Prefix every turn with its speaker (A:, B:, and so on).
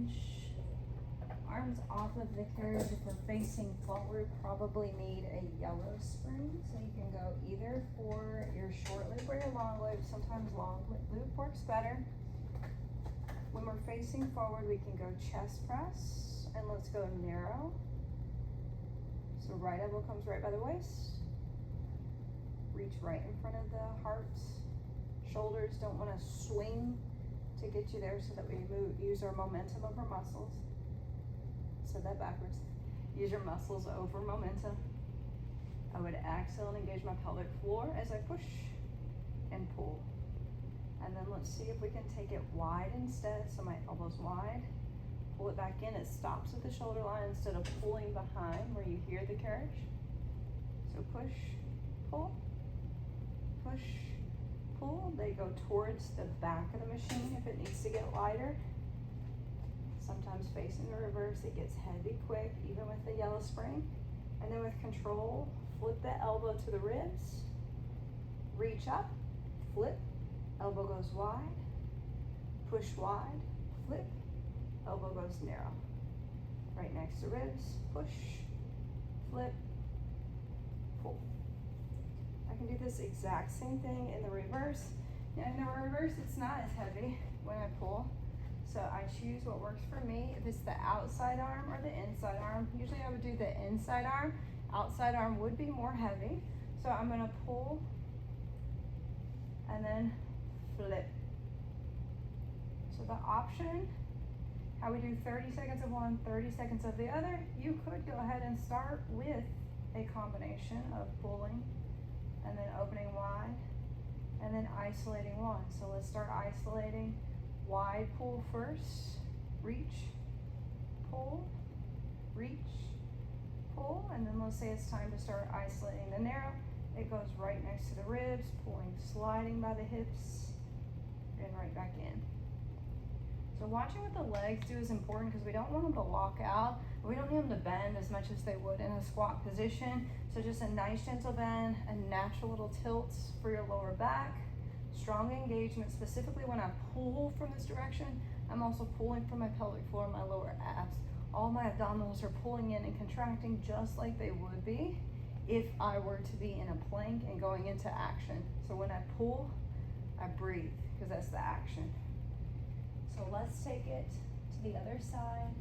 A: carriage. Arms off of the carriage. If we're facing forward, probably need a yellow spring. So you can go either for your short loop or your long loop. Sometimes long loop works better. When we're facing forward, we can go chest press, and let's go narrow. So right elbow comes right by the waist. Reach right in front of the heart. Shoulders don't want to swing to get you there, so that we use our momentum over muscles. Said that backwards. Use your muscles over momentum. I would exhale and engage my pelvic floor as I push and pull. And then let's see if we can take it wide instead. So my elbows wide. Pull it back in. It stops at the shoulder line instead of pulling behind where you hear the carriage. So push, pull, push, pull. They go towards the back of the machine if it needs to get lighter. Sometimes facing the reverse, it gets heavy quick, even with the yellow spring. And then with control, flip the elbow to the ribs, reach up, flip, elbow goes wide, push wide, flip, elbow goes narrow. Right next to ribs, push, flip, pull. I can do this exact same thing in the reverse. Now in the reverse, it's not as heavy when I pull. So I choose what works for me. If it's the outside arm or the inside arm, usually I would do the inside arm. Outside arm would be more heavy. So I'm gonna pull and then flip. So the option, how we do 30 seconds of one, 30 seconds of the other, you could go ahead and start with a combination of pulling and then opening wide and then isolating one. So let's start isolating. Wide pull first, reach, pull, reach, pull, and then let's say it's time to start isolating the narrow. It goes right next to the ribs, pulling, sliding by the hips, and right back in. So watching what the legs do is important because we don't want them to lock out. We don't need them to bend as much as they would in a squat position. So just a nice gentle bend, a natural little tilt for your lower back. Strong engagement, specifically when I pull from this direction, I'm also pulling from my pelvic floor and my lower abs. All my abdominals are pulling in and contracting just like they would be if I were to be in a plank and going into action. So when I pull, I breathe because that's the action. So let's take it to the other side.